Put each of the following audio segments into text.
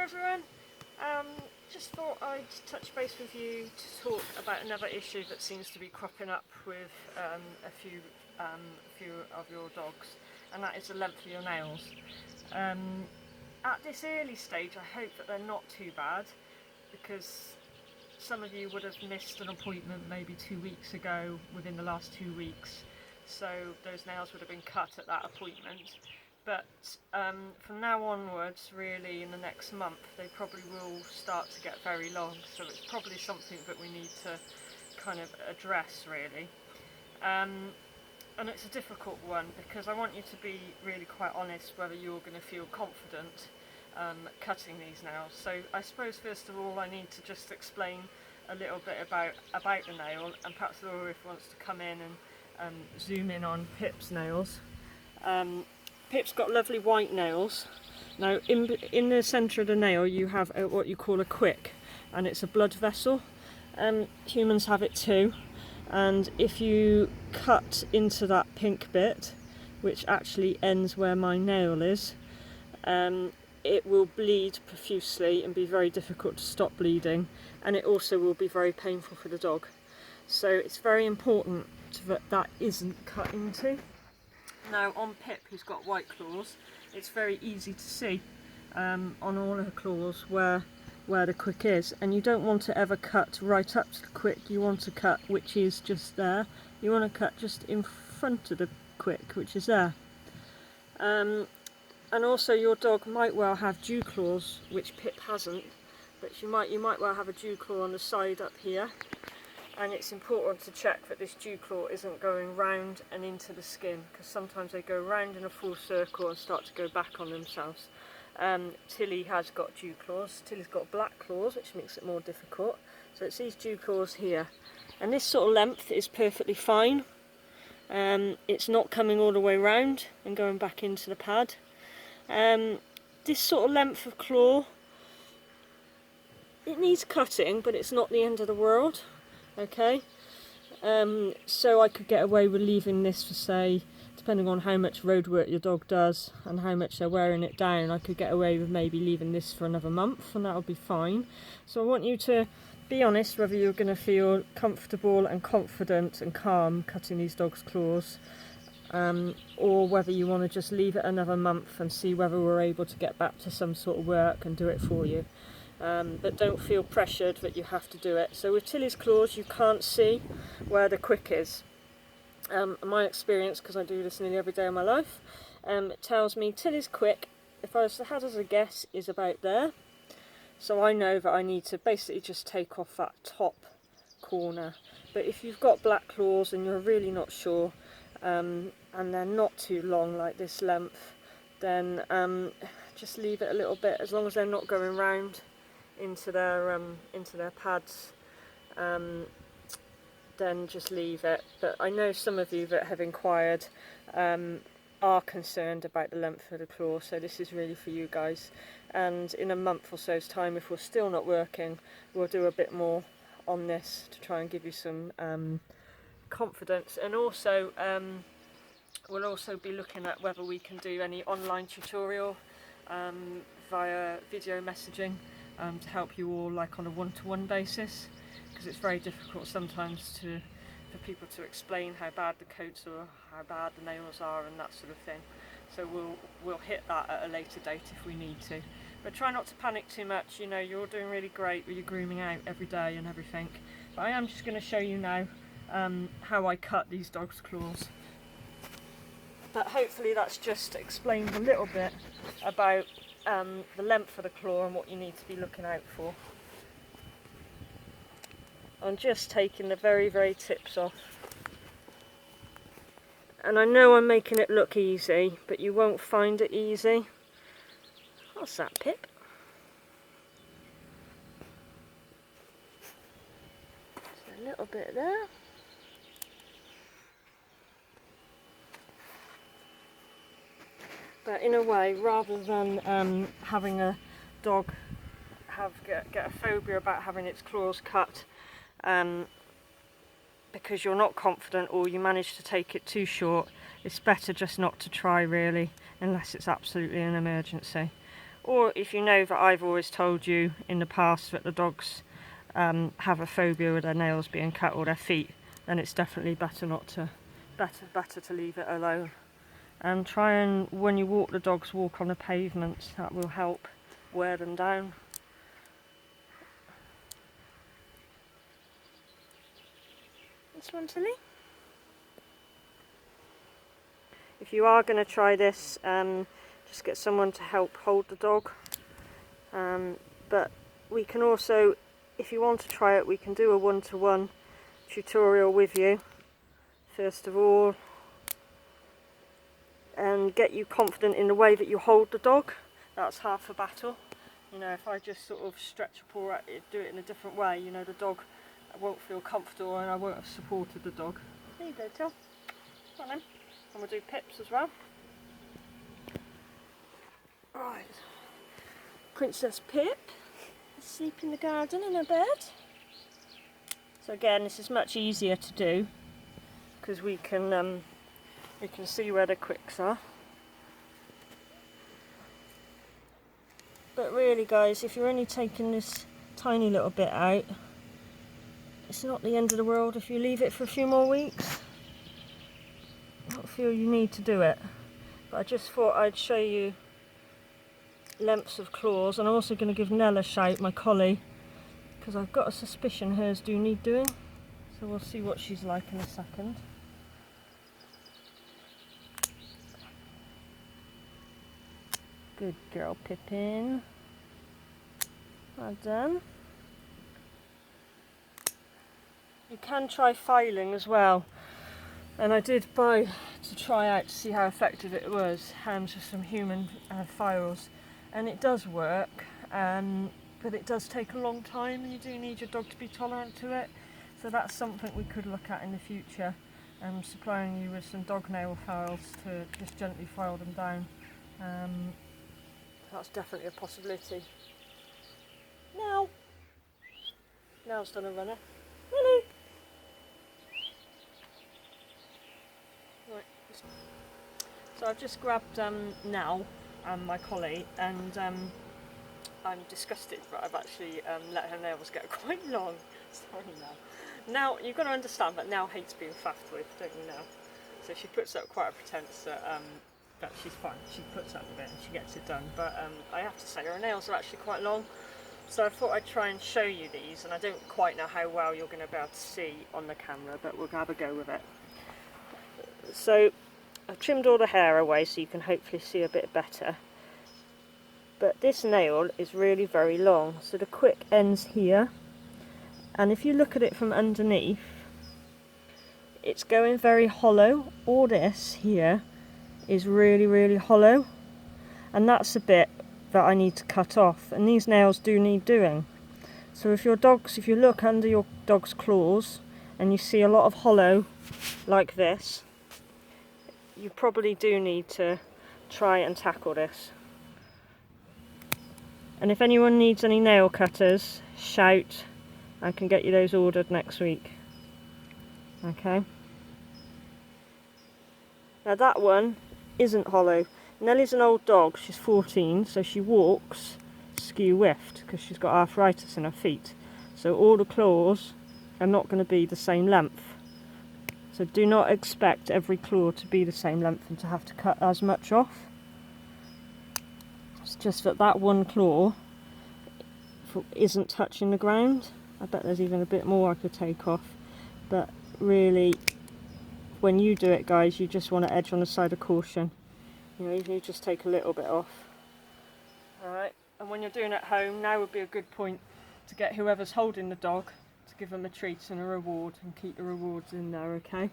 everyone. Just thought I'd touch base with you to talk about another issue that seems to be cropping up with a few of your dogs, and that is the length of your nails. At this early stage, I hope that they're not too bad, because some of you would have missed an appointment maybe 2 weeks ago within the last 2 weeks, so those nails would have been cut at that appointment. But from now onwards, really in the next month, they probably will start to get very long, so it's probably something that we need to kind of address, really. And it's a difficult one, because I want you to be really quite honest whether you're going to feel confident cutting these nails. So I suppose first of all I need to just explain a little bit about the nail, and perhaps Laura, if wants to come in and zoom in on Pip's nails. Pip's got lovely white nails. Now in the centre of the nail you have what you call a quick, and it's a blood vessel. Humans have it too, and if you cut into that pink bit, which actually ends where my nail is, it will bleed profusely and be very difficult to stop bleeding, and it also will be very painful for the dog. So it's very important that that isn't cut into. Now on Pip, who's got white claws, it's very easy to see on all her claws where the quick is, and you don't want to ever cut right up to the quick. You want to cut which is just there. You want to cut just in front of the quick, which is there. And also your dog might well have dew claws, which Pip hasn't, but you might well have a dew claw on the side up here. And it's important to check that this dew claw isn't going round and into the skin, because sometimes they go round in a full circle and start to go back on themselves. Tilly has got dew claws. Tilly's got black claws, which makes it more difficult. So it's these dew claws here, and this sort of length is perfectly fine. It's not coming all the way round and going back into the pad. This sort of length of claw, it needs cutting, but it's not the end of the world. Okay, so I could get away with leaving this for, say, depending on how much road work your dog does and how much they're wearing it down, I could get away with maybe leaving this for another month, and that'll be fine. So I want you to be honest whether you're going to feel comfortable and confident and calm cutting these dogs' claws, or whether you want to just leave it another month and see whether we're able to get back to some sort of work and do it for you. But don't feel pressured that you have to do it. So with Tilly's claws, you can't see where the quick is. My experience, because I do this nearly every day of my life, it tells me Tilly's quick, if I was to hazard a guess, is about there. So I know that I need to basically just take off that top corner. But if you've got black claws and you're really not sure, and they're not too long, like this length, then just leave it a little bit, as long as they're not going round into their pads, then just leave it. But I know some of you that have inquired are concerned about the length of the claw, so this is really for you guys. And in a month or so's time, if we're still not working, we'll do a bit more on this to try and give you some confidence. And also we'll also be looking at whether we can do any online tutorial via video messaging to help you all, like on a one-to-one basis, because it's very difficult sometimes for people to explain how bad the coats are, how bad the nails are, and that sort of thing. So we'll hit that at a later date if we need to. But try not to panic too much. You know, you're doing really great with your grooming out every day and everything. But I am just going to show you now how I cut these dogs' claws. But hopefully that's just explained a little bit about the length of the claw and what you need to be looking out for. I'm just taking the very, very tips off. And I know I'm making it look easy, but you won't find it easy. What's that, Pip? Just a little bit there. But in a way, rather than having a dog get a phobia about having its claws cut, because you're not confident or you manage to take it too short, it's better just not to try, really, unless it's absolutely an emergency. Or if you know that I've always told you in the past that the dogs have a phobia with their nails being cut or their feet, then it's definitely better not to better to leave it alone. And try and, when you walk the dogs, walk on the pavements. That will help wear them down. This one, Tilly. If you are going to try this, just get someone to help hold the dog. But we can also, if you want to try it, we can do a one-to-one tutorial with you first of all, and get you confident in the way that you hold the dog. That's half the battle. You know, if I just sort of stretch a paw at it, do it in a different way, you know, the dog won't feel comfortable and I won't have supported the dog. There you go, Till. Come on then. And we'll do Pips as well. Right. Princess Pip is asleep in the garden in her bed. So again, this is much easier to do because we can see where the quicks are. But really, guys, if you're only taking this tiny little bit out, it's not the end of the world if you leave it for a few more weeks. I don't feel you need to do it, but I just thought I'd show you lengths of claws. And I'm also going to give Nell a shout, my collie, because I've got a suspicion hers do need doing. So we'll see what she's like in a second. Good girl, Pippin. Well done. You can try filing as well. And I did buy to try out to see how effective it was, hands with some human files. And it does work, but it does take a long time and you do need your dog to be tolerant to it. So that's something we could look at in the future, supplying you with some dog nail files to just gently file them down. That's definitely a possibility. Now, Now's done a runner. Really? Right. So I've just grabbed Nell and my collie, and I'm disgusted that I've actually let her nails get quite long. Sorry, Nell. Now you've got to understand that Nell hates being faffed with, don't you, Nell? So she puts up quite a pretense that she's fine. She puts up with it and she gets it done. But I have to say her nails are actually quite long. So I thought I'd try and show you these, and I don't quite know how well you're going to be able to see on the camera, but we'll have a go with it. So I've trimmed all the hair away so you can hopefully see a bit better. But this nail is really very long, so the quick ends here. And if you look at it from underneath, it's going very hollow. All this here is really, really hollow. And that's a bit that I need to cut off. And these nails do need doing. So if you look under your dog's claws and you see a lot of hollow like this, you probably do need to try and tackle this. And if anyone needs any nail cutters, shout. I can get you those ordered next week. Okay. Now that one isn't hollow. Nellie's an old dog, she's 14, so she walks skew-whiffed because she's got arthritis in her feet. So all the claws are not going to be the same length. So do not expect every claw to be the same length and to have to cut as much off. It's just that that one claw isn't touching the ground. I bet there's even a bit more I could take off. But really, when you do it, guys, you just want to edge on the side of caution. You know, you just take a little bit off. Alright, and when you're doing it at home, now would be a good point to get whoever's holding the dog to give them a treat and a reward, and keep the rewards in there, okay?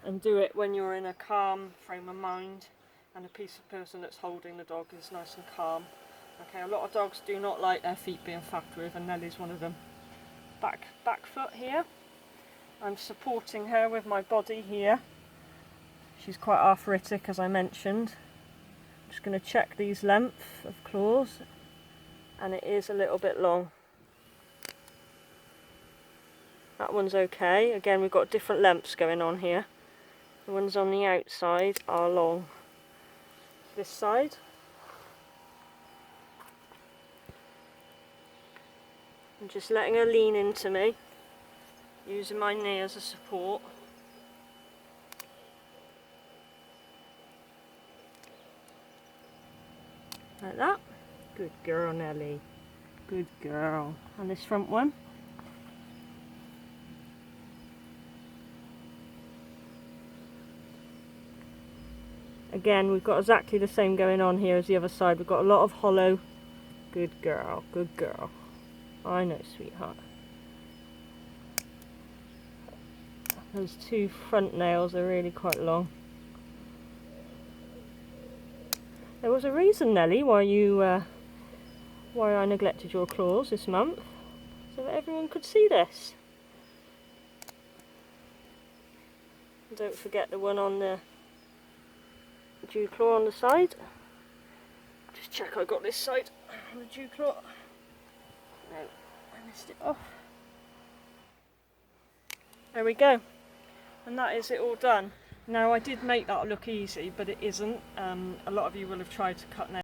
And do it when you're in a calm frame of mind and a peaceful person that's holding the dog is nice and calm. Okay, a lot of dogs do not like their feet being faffed with, and Nellie's one of them. Back foot here. I'm supporting her with my body here. She's quite arthritic, as I mentioned. I'm just going to check these lengths of claws, and it is a little bit long. That one's okay. Again, we've got different lengths going on here. The ones on the outside are long. This side. I'm just letting her lean into me, using my knee as a support. Like that. Good girl, Nelly. Good girl. And this front one. Again, we've got exactly the same going on here as the other side. We've got a lot of hollow. Good girl, good girl. I know, sweetheart. Those two front nails are really quite long. There was a reason, Nelly, why I neglected your claws this month, so that everyone could see this. And don't forget the one on the dew claw on the side. Just check I got this side on the dew claw. No, I missed it off. There we go. And that is it all done. Now I did make that look easy, but it isn't. A lot of you will have tried to cut nails